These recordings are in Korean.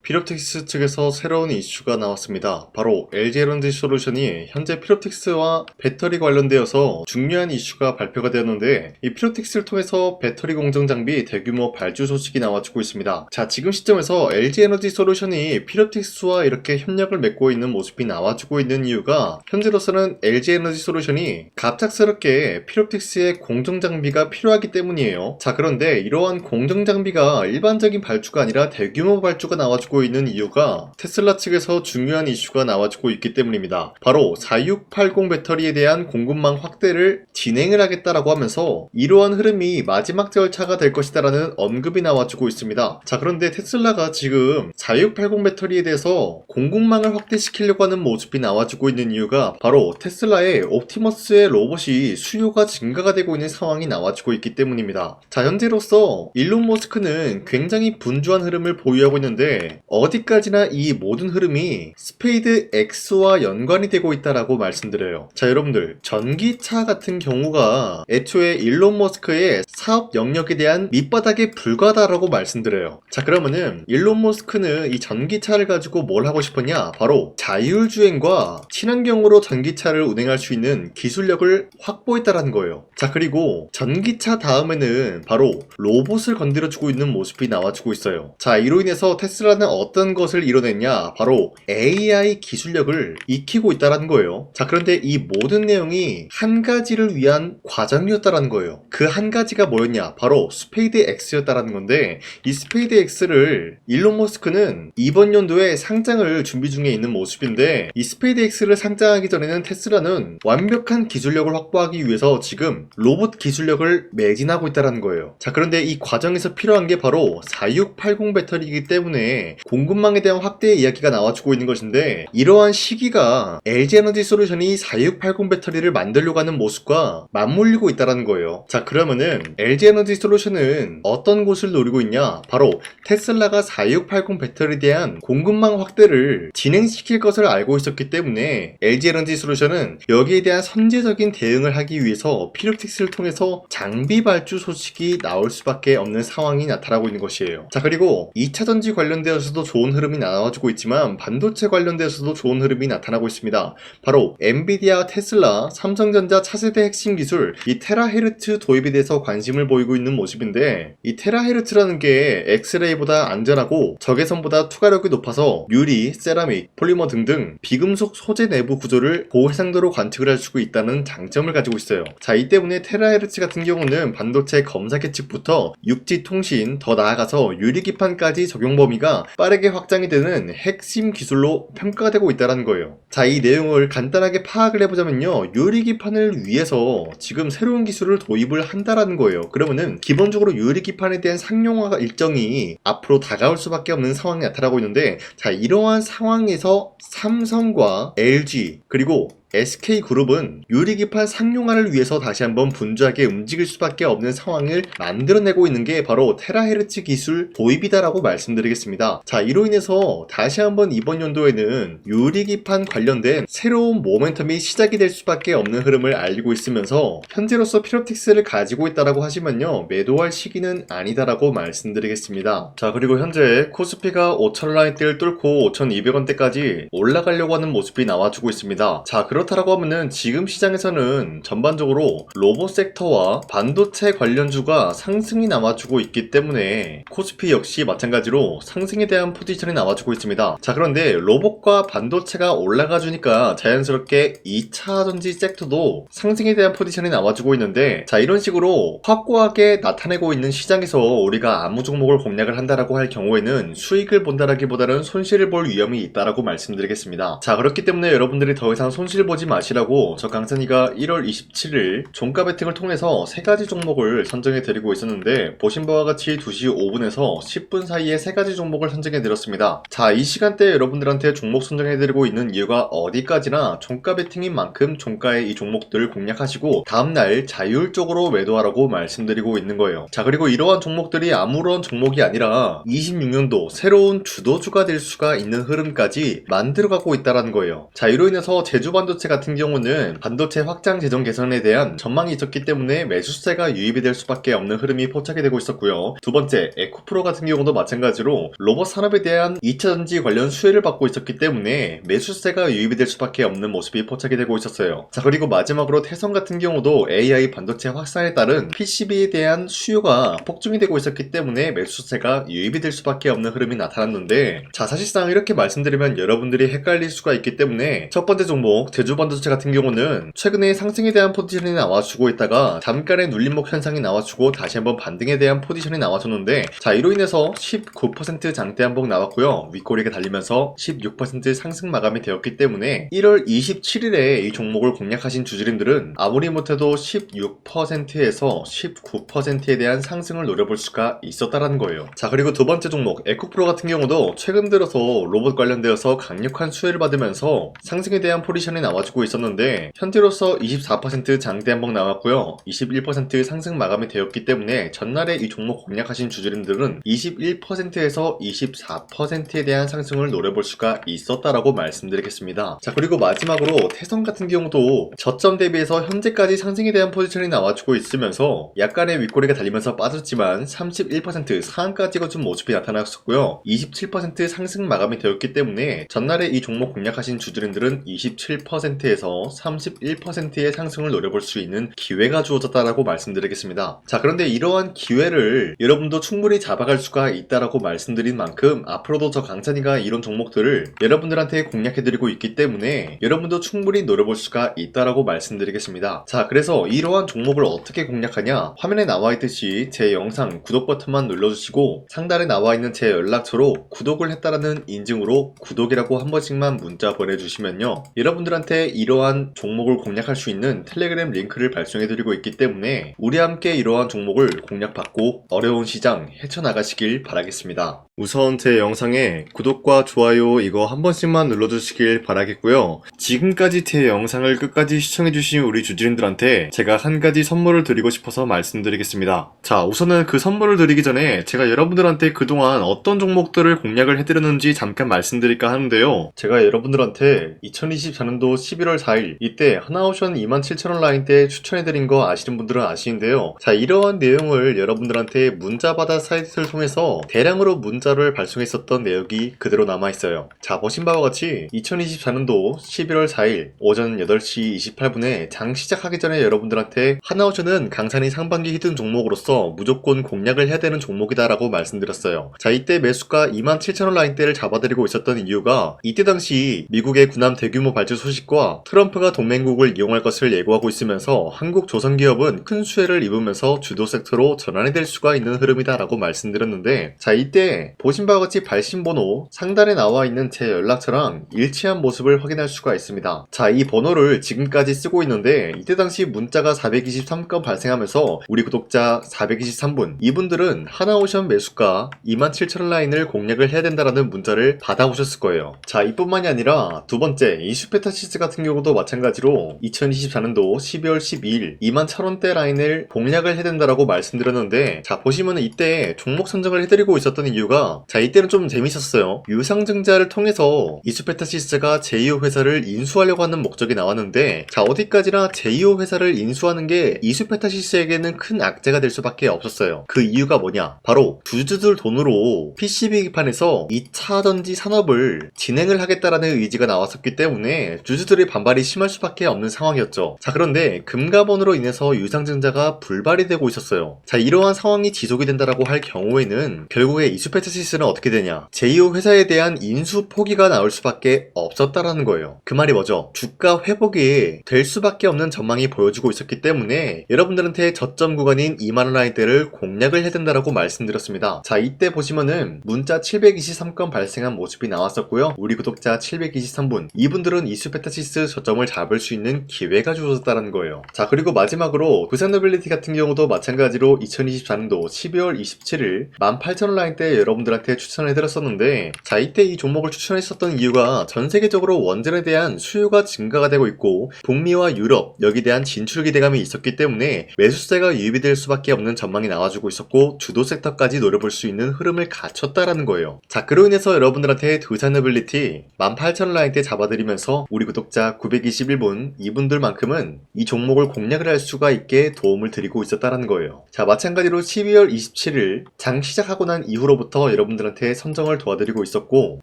피롭틱스 측에서 새로운 이슈가 나왔습니다. 바로 LG에너지솔루션이 현재 피롭틱스와 배터리 관련되어서 중요한 이슈가 발표가 되었는데, 이 피롭틱스를 통해서 배터리 공정 장비 대규모 발주 소식이 나와주고 있습니다. 자, 지금 시점에서 LG에너지솔루션이 피롭틱스와 이렇게 협력을 맺고 있는 모습이 나와주고 있는 이유가, 현재로서는 LG에너지솔루션이 갑작스럽게 피롭틱스의 공정 장비가 필요하기 때문이에요. 자, 그런데 이러한 공정 장비가 일반적인 발주가 아니라 대규모 발주가 나와주고 있는 이유가 테슬라 측에서 중요한 이슈가 나와주고 있기 때문입니다. 바로 4680 배터리에 대한 공급망 확대를 진행을 하겠다라고 하면서 이러한 흐름이 마지막 절차가 될 것이다라는 언급이 나와주고 있습니다. 자, 그런데 테슬라가 지금 4680 배터리에 대해서 공급망을 확대시키려고 하는 모습이 나와주고 있는 이유가 바로 테슬라의 옵티머스의 로봇이 수요가 증가가 되고 있는 상황이 나와주고 있기 때문입니다. 자, 현재로서 일론 머스크는 굉장히 분주한 흐름을 보유하고 있는데, 어디까지나 이 모든 흐름이 스페이드 X와 연관이 되고 있다라고 말씀드려요. 자, 여러분들, 전기차 같은 경우가 애초에 일론 머스크의 사업 영역에 대한 밑바닥에 불과하다라고 말씀드려요. 자, 그러면은 일론 머스크는 이 전기차를 가지고 뭘 하고 싶었냐? 바로 자율주행과 친환경으로 전기차를 운행할 수 있는 기술력을 확보했다라는 거예요. 자, 그리고 전기차 다음에는 바로 로봇을 건드려주고 있는 모습이 나와주고 있어요. 자, 이로 인해서 테슬라는 어떤 것을 이뤄냈냐? 바로 AI 기술력을 익히고 있다는 거예요. 자, 그런데 이 모든 내용이 한 가지를 위한 과정이었다는 거예요. 그 한 가지가 뭐였냐? 바로 스페이드 X였다는 건데, 이 스페이드 X를 일론 머스크는 이번 연도에 상장을 준비 중에 있는 모습인데, 이 스페이드 X를 상장하기 전에는 테슬라는 완벽한 기술력을 확보하기 위해서 지금 로봇 기술력을 매진하고 있다는 거예요. 자, 그런데 이 과정에서 필요한 게 바로 4680 배터리이기 때문에 공급망에 대한 확대의 이야기가 나와주고 있는 것인데, 이러한 시기가 LG에너지솔루션이 4680 배터리를 만들려고 하는 모습과 맞물리고 있다는 거예요. 자, 그러면은 LG에너지솔루션은 어떤 곳을 노리고 있냐? 바로 테슬라가 4680 배터리에 대한 공급망 확대를 진행시킬 것을 알고 있었기 때문에 LG에너지솔루션은 여기에 대한 선제적인 대응을 하기 위해서 피롭틱스를 통해서 장비 발주 소식이 나올 수밖에 없는 상황이 나타나고 있는 것이에요. 자, 그리고 2차전지 관련되어서도 좋은 흐름이 나와주고 있지만 반도체 관련되어서도 좋은 흐름이 나타나고 있습니다. 바로 엔비디아, 테슬라, 삼성전자 차세대 핵심 기술 이 테라헤르츠 도입에 대해서 관심을 보이고 있는 모습인데, 이 테라헤르츠라는 게 엑스레이보다 안전하고 적외선보다 투과력이 높아서 유리, 세라믹, 폴리머 등등 비금속 소재 내부 구조를 고해상도로 관측을 할 수 있다는 장점을 가지고 있어요. 자, 이 때문에 테라헤르츠 같은 경우는 반도체 검사 계측부터 육지 통신, 더 나아가서 유리기판까지 적용 범위가 빠르게 확장이 되는 핵심 기술로 평가가 되고 있다는 거예요. 자, 이 내용을 간단하게 파악을 해보자면요, 유리기판을 위해서 지금 새로운 기술을 도입을 한다라는 거예요. 그러면은 기본적으로 유리기판에 대한 상용화 일정이 앞으로 다가올 수밖에 없는 상황이 나타나고 있는데, 자, 이러한 상황에서 삼성과 LG 그리고 SK그룹은 유리기판 상용화를 위해서 다시 한번 분주하게 움직일 수밖에 없는 상황을 만들어내고 있는 게 바로 테라헤르츠 기술 도입이다라고 말씀드리겠습니다. 자, 이로 인해서 다시 한번 이번 연도에는 유리기판 관련된 새로운 모멘텀이 시작이 될 수밖에 없는 흐름을 알리고 있으면서, 현재로서 피롭틱스를 가지고 있다라고 하시면요, 매도할 시기는 아니다라고 말씀드리겠습니다. 자, 그리고 현재 코스피가 5,000라인대를 뚫고 5,200원대까지 올라가려고 하는 모습이 나와주고 있습니다. 자, 그렇다라고 하면은 지금 시장에서는 전반적으로 로봇 섹터와 반도체 관련주가 상승이 나와주고 있기 때문에 코스피 역시 마찬가지로 상승에 대한 포지션이 나와주고 있습니다. 자, 그런데 로봇과 반도체가 올라가주니까 자연스럽게 2차전지 섹터도 상승에 대한 포지션이 나와주고 있는데, 자, 이런 식으로 확고하게 나타내고 있는 시장에서 우리가 아무 종목을 공략을 한다라고 할 경우에는 수익을 본다라기보다는 손실을 볼 위험이 있다라고 말씀드리겠습니다. 자, 그렇기 때문에 여러분들이 더 이상 손실 보지 마시라고 저 강산이가 1월 27일 종가 베팅을 통해서 3가지 종목을 선정해 드리고 있었는데, 보신 바와 같이 2시 5분에서 10분 사이에 3가지 종목을 선정해 드렸습니다. 자, 이 시간대에 여러분들한테 종목 선정해 드리고 있는 이유가 어디까지나 종가 베팅인 만큼 종가의 이 종목들을 공략하시고 다음날 자율적으로 매도하라고 말씀드리고 있는 거예요. 자, 그리고 이러한 종목들이 아무런 종목이 아니라 26년도 새로운 주도주가 될 수가 있는 흐름까지 만들어가고 있다는 거예요. 자, 이로 인해서 제주반도체 반도체 같은 경우는 반도체 확장 재정 개선에 대한 전망이 있었기 때문에 매수세가 유입이 될 수밖에 없는 흐름이 포착이 되고 있었고요. 두 번째, 에코프로 같은 경우도 마찬가지로 로봇 산업에 대한 2차전지 관련 수혜를 받고 있었기 때문에 매수세가 유입이 될 수밖에 없는 모습이 포착이 되고 있었어요. 자, 그리고 마지막으로 태성 같은 경우도 AI 반도체 확산에 따른 PCB에 대한 수요가 폭증이 되고 있었기 때문에 매수세가 유입이 될 수밖에 없는 흐름이 나타났는데, 자, 사실상 이렇게 말씀드리면 여러분들이 헷갈릴 수가 있기 때문에 첫 번째 종목 제주반도체 같은 경우는 최근에 상승에 대한 포지션이 나와주고 있다가 잠깐의 눌림목 현상이 나와주고 다시 한번 반등에 대한 포지션이 나와줬는데, 자, 이로 인해서 19% 장대 한봉 나왔고요. 윗꼬리가 달리면서 16% 상승 마감이 되었기 때문에 1월 27일에 이 종목을 공략하신 주주님들은 아무리 못해도 16%에서 19%에 대한 상승을 노려볼 수가 있었다라는 거예요. 자, 그리고 두 번째 종목 에코프로 같은 경우도 최근 들어서 로봇 관련되어서 강력한 수혜를 받으면서 상승에 대한 포지션이 나와주고 있었는데, 현재로서 24% 장대 한봉 나왔고요. 21% 상승 마감이 되었기 때문에 전날에 이 종목 공략하신 주주님들은 21%에서 24%에 대한 상승을 노려볼 수가 있었다라고 말씀드리겠습니다. 자, 그리고 마지막으로 태성 같은 경우도 저점 대비해서 현재까지 상승에 대한 포지션이 나와주고 있으면서 약간의 윗꼬리가 달리면서 빠졌지만 31% 상한까지 거준 모습이 나타났었고요. 27% 상승 마감이 되었기 때문에 전날에 이 종목 공략하신 주주님들은 27%에서 31%의 상승을 노려볼 수 있는 기회가 주어졌다라고 말씀드리겠습니다. 자, 그런데 이러한 기회를 여러분도 충분히 잡아갈 수가 있다라고 말씀드린 만큼 앞으로도 저 강찬이가 이런 종목들을 여러분들한테 공략해드리고 있기 때문에 여러분도 충분히 노려볼 수가 있다라고 말씀드리겠습니다. 자, 그래서 이러한 종목을 어떻게 공략하냐, 화면에 나와있듯이 제 영상 구독 버튼만 눌러주시고 상단에 나와있는 제 연락처로 구독을 했다라는 인증으로 구독이라고 한 번씩만 문자 보내주시면요, 여러분들한테 이러한 종목을 공략할 수 있는 텔레그램 링크를 발송해드리고 있기 때문에 우리 함께 이러한 종목을 공략받고 어려운 시장 헤쳐나가시길 바라겠습니다. 우선 제 영상에 구독과 좋아요 이거 한 번씩만 눌러주시길 바라겠고요. 지금까지 제 영상을 끝까지 시청해주신 우리 주주님들한테 제가 한 가지 선물을 드리고 싶어서 말씀드리겠습니다. 자, 우선은 그 선물을 드리기 전에 제가 여러분들한테 그동안 어떤 종목들을 공략을 해드렸는지 잠깐 말씀드릴까 하는데요. 제가 여러분들한테 2024년도 11월 4일 이때 하나오션 27,000원 라인대 추천해드린 거 아시는 분들은 아시는데요. 자, 이러한 내용을 여러분들한테 문자받아 사이트를 통해서 대량으로 문자를 발송했었던 내역이 그대로 남아있어요. 자, 보신 바와 같이 2024년도 11월 4일 오전 8시 28분에 장 시작하기 전에 여러분들한테 하나오션은 강산이 상반기 히든 종목으로서 무조건 공략을 해야 되는 종목이다 라고 말씀드렸어요. 자, 이때 매수가 27,000원 라인대를 잡아드리고 있었던 이유가 이때 당시 미국의 군함 대규모 발주 소식과 트럼프가 동맹국을 이용할 것을 예고하고 있으면서 한국 조선기업은 큰 수혜를 입으면서 주도 섹터로 전환이 될 수가 있는 흐름이다 라고 말씀드렸는데, 자, 이때 보신 바와 같이 발신번호 상단에 나와 있는 제 연락처랑 일치한 모습을 확인할 수가 있습니다. 자, 이 번호를 지금까지 쓰고 있는데 이때 당시 문자가 423건 발생하면서 우리 구독자 423분, 이분들은 하나오션 매수가 27,000원 라인을 공략을 해야 된다라는 문자를 받아오셨을 거예요. 자, 이뿐만이 아니라 두 번째 이슈페타시스 같은 경우도 마찬가지로 2024년도 12월 12일 21,000원대 라인을 공략을 해야 된다라고 말씀드렸는데, 자, 보시면 이때 종목 선정을 해드리고 있었던 이유가, 자, 이때는 좀 재밌었어요. 유상증자를 통해서 이슈페타시스가 제2호 회사를 인수하려고 하는 목적이 나왔는데, 자, 어디까지나 제2호 회사를 인수하는 게 이슈페타시스에게는 큰 악재가 될 수밖에 없었어요. 그 이유가 뭐냐, 바로 주주들 돈으로 PCB기판에서 2차전지 산업을 진행을 하겠다라는 의지가 나왔었기 때문에 주주들의 반발이 심할 수밖에 없는 상황이었죠. 자, 그런데 금가본으로 인해서 유상증자가 불발이 되고 있었어요. 자, 이러한 상황이 지속이 된다라고 할 경우에는 결국에 이슈페타시스는 어떻게 되냐, 제2호 회사에 대한 인수 포기가 나올 수밖에 없었다라는 거예요. 그 말이 뭐죠? 주가 회복이 될 수밖에 없는 전망이 보여지고 있었기 때문에 여러분들한테 저점 구간인 2만원 라인대를 공략을 해야 된다라고 말씀드렸습니다. 자, 이때 보시면은 문자 723건 발생한 모습이 나왔었고요. 우리 구독자 723분, 이분들은 이슈페타시스 저점을 잡을 수 있는 기회가 주어졌다는 거예요. 자, 그리고 마지막으로 부산노빌리티 같은 경우도 마찬가지로 2024년도 12월 27일 18,000원 라인대 여러분들한테 추천해드렸었는데, 자, 이때 이 종목을 추천했었던 이유가 전 세계적으로 원전에 대한 수요가 증가가 되고 있고 북미와 유럽 여기에 대한 진출 기대감이 있었기 때문에 매수세가 유입이 될 수밖에 없는 전망이 나와주고 있었고 주도 섹터까지 노려볼 수 있는 흐름을 갖췄다라는 거예요. 자, 그로 인해서 여러분들한테 두산노빌리티 18,000원 라인대 잡아드리면서 우리 구독자 구독자 921분 이분들만큼은 이 종목을 공략을 할 수가 있게 도움을 드리고 있었다는 거예요. 자, 마찬가지로 12월 27일 장 시작하고 난 이후로부터 여러분들한테 선정을 도와드리고 있었고,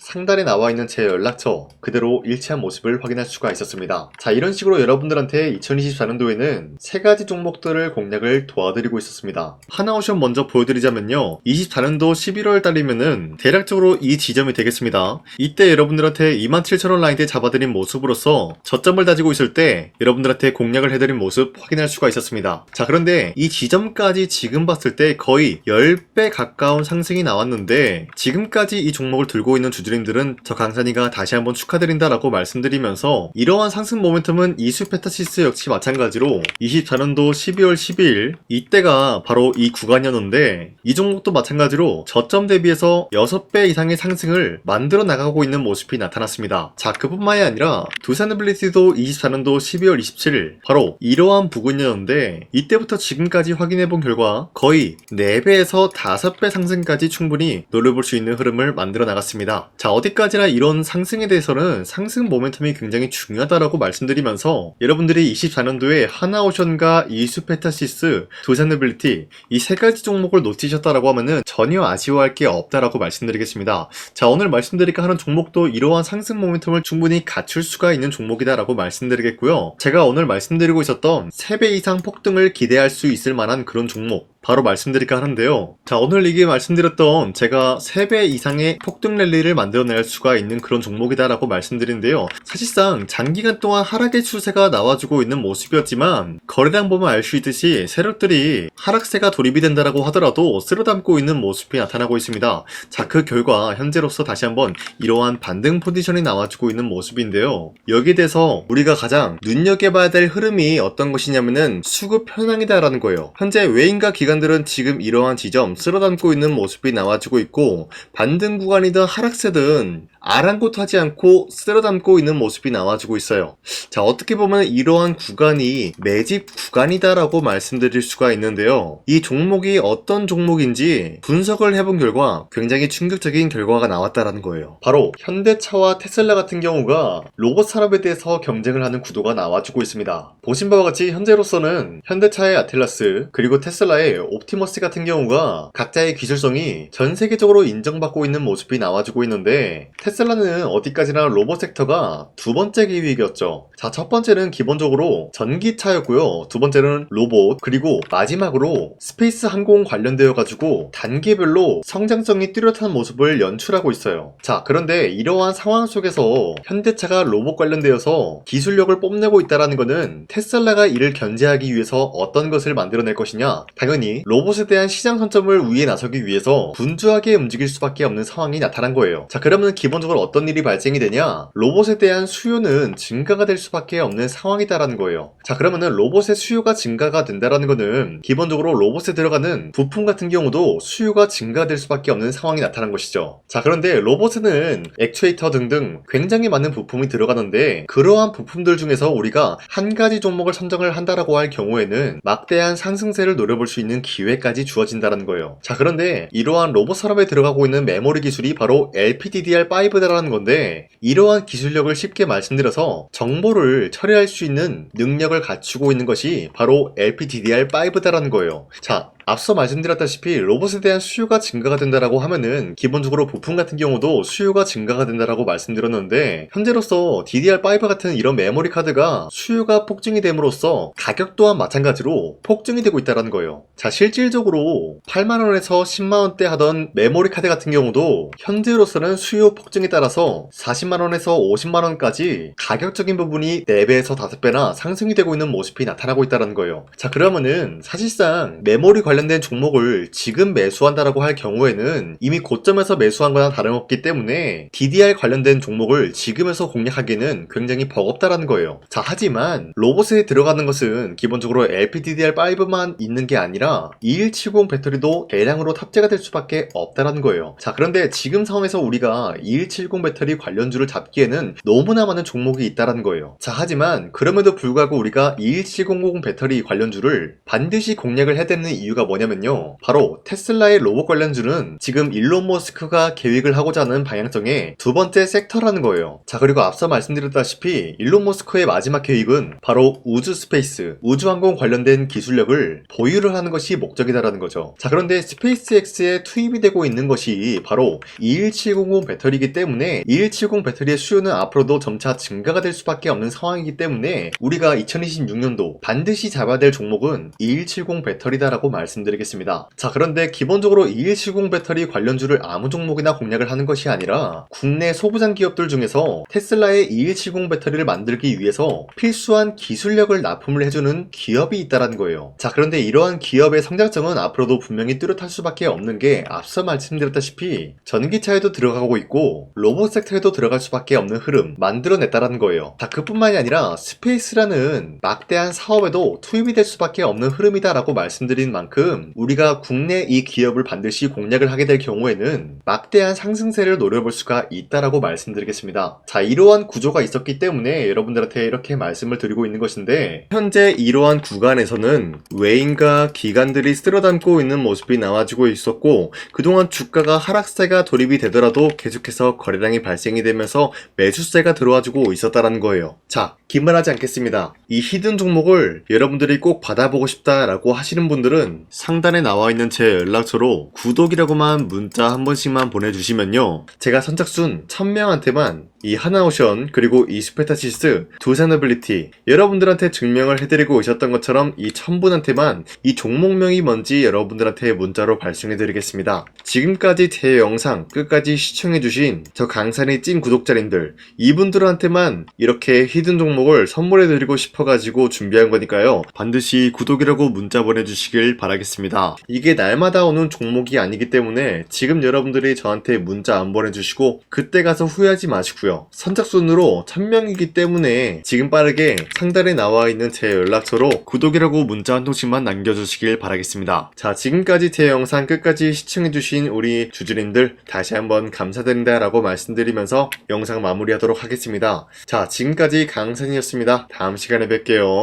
상단에 나와 있는 제 연락처 그대로 일치한 모습을 확인할 수가 있었습니다. 자, 이런 식으로 여러분들한테 2024년도에는 세 가지 종목들을 공략을 도와드리고 있었습니다. 하나오션 먼저 보여드리자면요, 24년도 11월 달이면은 대략적으로 이 지점이 되겠습니다. 이때 여러분들한테 27,000원 라인대 잡아드린 모습으로서 저점을 다지고 있을 때 여러분들한테 공략을 해드린 모습 확인할 수가 있었습니다. 자, 그런데 이 지점까지 지금 봤을 때 거의 10배 가까운 상승이 나왔는데, 지금까지 이 종목을 들고 있는 주주님들은 저 강산이가 다시 한번 축하드린다라고 말씀드리면서, 이러한 상승 모멘텀은 이수페타시스 역시 마찬가지로 24년도 12월 12일 이때가 바로 이 구간이었는데, 이 종목도 마찬가지로 저점 대비해서 6배 이상의 상승을 만들어 나가고 있는 모습이 나타났습니다. 자, 그뿐만이 아니라 두산에빌리티도 24년도 12월 27일 바로 이러한 부근이었는데, 이때부터 지금까지 확인해본 결과 거의 4배에서 5배 상승까지 충분히 노려볼 수 있는 흐름을 만들어 나갔습니다. 자, 어디까지나 이런 상승에 대해서는 상승 모멘텀이 굉장히 중요하다라고 말씀드리면서, 여러분들이 24년도에 하나오션과 이수페타시스, 두산에빌리티 이 세 가지 종목을 놓치셨다라고 하면은 전혀 아쉬워할 게 없다라고 말씀드리겠습니다. 자, 오늘 말씀드릴까 하는 종목도 이러한 상승 모멘텀을 충분히 갖출 수가 있는 종목이다라고 말씀드리겠고요. 제가 오늘 말씀드리고 있었던 3배 이상 폭등을 기대할 수 있을 만한 그런 종목 바로 말씀드릴까 하는데요. 자, 오늘 이게 말씀드렸던 제가 3배 이상의 폭등 랠리를 만들어낼 수가 있는 그런 종목이다라고 말씀드리는데요. 사실상 장기간 동안 하락의 추세가 나와주고 있는 모습이었지만, 거래량 보면 알 수 있듯이 세력들이 하락세가 돌입이 된다라고 하더라도 쓸어담고 있는 모습이 나타나고 있습니다. 자, 그 결과 현재로서 다시 한번 이러한 반등 포지션이 나와주고 있는 모습인데요. 여기에 대해서 우리가 가장 눈여겨봐야 될 흐름이 어떤 것이냐면은 수급 현황이다라는 거예요. 현재 외인과 기관들은 지금 이러한 지점 쓸어담고 있는 모습이 나와주고 있고, 반등 구간이든 하락세든 아랑곳하지 않고 쓸어담고 있는 모습이 나와주고 있어요. 자, 어떻게 보면 이러한 구간이 매집 구간이다라고 말씀드릴 수가 있는데요. 이 종목이 어떤 종목인지 분석을 해본 결과 굉장히 충격적인 결과가 나왔다라는 거예요. 바로 현대차와 테슬라 같은 경우가 로봇 산업에 대해서 경쟁을 하는 구도가 나와주고 있습니다. 보신 바와 같이 현재로서는 현대차의 아틀라스 그리고 테슬라의 옵티머스 같은 경우가 각자의 기술성이 전 세계적으로 인정받고 있는 모습이 나와주고 있는데, 테슬라는 어디까지나 로봇 섹터가 두 번째 기획이었죠. 자, 첫 번째는 기본적으로 전기차였고요. 두 번째는 로봇, 그리고 마지막으로 스페이스 항공 관련되어 가지고 단계별로 성장성이 뚜렷한 모습을 연출하고 있어요. 자, 그런데 이러한 상황 속에서 현대차가 로봇 관련되어서 기술력을 뽐내고 있다는 것은 테슬라가 이를 견제하기 위해서 어떤 것을 만들어낼 것이냐, 당연히 로봇에 대한 시장 선점을 위해 나서기 위해서 분주하게 움직일 수밖에 없는 상황이 나타난 거예요. 자, 그러면 기본적으로 어떤 일이 발생이 되냐, 로봇에 대한 수요는 증가가 될 수밖에 없는 상황이다라는 거예요. 자, 그러면은 로봇의 수요가 증가가 된다라는 거는 기본적으로 로봇에 들어가는 부품 같은 경우도 수요가 증가될 수밖에 없는 상황이 나타난 것이죠. 자, 그런데 로봇에는 액추에이터 등등 굉장히 많은 부품이 들어가는데, 그러한 부품들 중에서 우리가 한 가지 종목을 선정을 한다라고 할 경우에는 막대한 상승세를 노려볼 수 있는 기회까지 주어진다는 거예요. 자, 그런데 이러한 로봇 산업에 들어가고 있는 메모리 기술이 바로 LPDDR5다라는 건데, 이러한 기술력을 쉽게 말씀드려서 정보를 처리할 수 있는 능력을 갖추고 있는 것이 바로 LPDDR5다라는 거예요. 자, 앞서 말씀드렸다시피 로봇에 대한 수요가 증가가 된다라고 하면은 기본적으로 부품 같은 경우도 수요가 증가가 된다라고 말씀드렸는데, 현재로서 DDR5 같은 이런 메모리 카드가 수요가 폭증이 됨으로써 가격 또한 마찬가지로 폭증이 되고 있다는 거예요. 자, 실질적으로 8만원에서 10만원대 하던 메모리 카드 같은 경우도 현재로서는 수요 폭증에 따라서 40만원에서 50만원까지 가격적인 부분이 4배에서 5배나 상승이 되고 있는 모습이 나타나고 있다는 거예요. 자, 그러면은 사실상 메모리 관련된 종목을 지금 매수한다라고 할 경우에는 이미 고점에서 매수한 거나 다름없기 때문에 DDR 관련된 종목을 지금에서 공략하기는 굉장히 버겁다라는 거예요. 자, 하지만 로봇에 들어가는 것은 기본적으로 LPDDR5만 있는 게 아니라 2170 배터리도 대량으로 탑재가 될 수밖에 없다라는 거예요. 자, 그런데 지금 상황에서 우리가 2170 배터리 관련주를 잡기에는 너무나 많은 종목이 있다라는 거예요. 자, 하지만 그럼에도 불구하고 우리가 21700 배터리 관련주를 반드시 공략을 해야 되는 이유가 이유가 뭐냐면요. 바로 테슬라의 로봇 관련주는 지금 일론 머스크가 계획을 하고자 하는 방향성의 두 번째 섹터라는 거예요. 자, 그리고 앞서 말씀드렸다시피 일론 머스크의 마지막 계획은 바로 우주 스페이스, 우주항공 관련된 기술력을 보유를 하는 것이 목적이다라는 거죠. 자, 그런데 스페이스X에 투입이 되고 있는 것이 바로 21700 배터리이기 때문에 2170 배터리의 수요는 앞으로도 점차 증가가 될 수밖에 없는 상황이기 때문에 우리가 2026년도 반드시 잡아야 될 종목은 2170 배터리다라고 말씀드리겠습니다. 자, 그런데 기본적으로 2170 배터리 관련주를 아무 종목이나 공략을 하는 것이 아니라 국내 소부장 기업들 중에서 테슬라의 2170 배터리를 만들기 위해서 필수한 기술력을 납품을 해주는 기업이 있다는 거예요. 자, 그런데 이러한 기업의 성장성은 앞으로도 분명히 뚜렷할 수밖에 없는 게 앞서 말씀드렸다시피 전기차에도 들어가고 있고 로봇 섹터에도 들어갈 수밖에 없는 흐름 만들어냈다라는 거예요. 자, 그뿐만이 아니라 스페이스라는 막대한 사업에도 투입이 될 수밖에 없는 흐름이다라고 말씀드린 만큼 우리가 국내 이 기업을 반드시 공략을 하게 될 경우에는 막대한 상승세를 노려볼 수가 있다라고 말씀드리겠습니다. 자, 이러한 구조가 있었기 때문에 여러분들한테 이렇게 말씀을 드리고 있는 것인데 현재 이러한 구간에서는 외인과 기관들이 쓸어담고 있는 모습이 나와지고 있었고 그동안 주가가 하락세가 돌입이 되더라도 계속해서 거래량이 발생이 되면서 매수세가 들어와주고 있었다라는 거예요. 자, 긴말하지 않겠습니다. 이 히든 종목을 여러분들이 꼭 받아보고 싶다라고 하시는 분들은 상단에 나와 있는 제 연락처로 구독이라고만 문자 한 번씩만 보내주시면요, 제가 선착순 1000명한테만 이 하나오션 그리고 이 스페타시스 두산어빌리티 여러분들한테 증명을 해드리고 있었던 것처럼 이 1000분한테만 이 종목명이 뭔지 여러분들한테 문자로 발송해드리겠습니다. 지금까지 제 영상 끝까지 시청해주신 저 강산의 찐 구독자님들 이분들한테만 이렇게 히든 종목을 선물해드리고 싶어가지고 준비한 거니까요, 반드시 구독이라고 문자 보내주시길 바라겠습니다. 이게 날마다 오는 종목이 아니기 때문에 지금 여러분들이 저한테 문자 안 보내주시고 그때 가서 후회하지 마시고요, 선착순으로 1000명이기 때문에 지금 빠르게 상단에 나와 있는 제 연락처로 구독이라고 문자 한 통씩만 남겨주시길 바라겠습니다. 자, 지금까지 제 영상 끝까지 시청해주신 우리 주주님들 다시 한번 감사드린다 라고 말씀드리면서 영상 마무리하도록 하겠습니다. 자, 지금까지 강산이었습니다. 다음 시간에 뵐게요.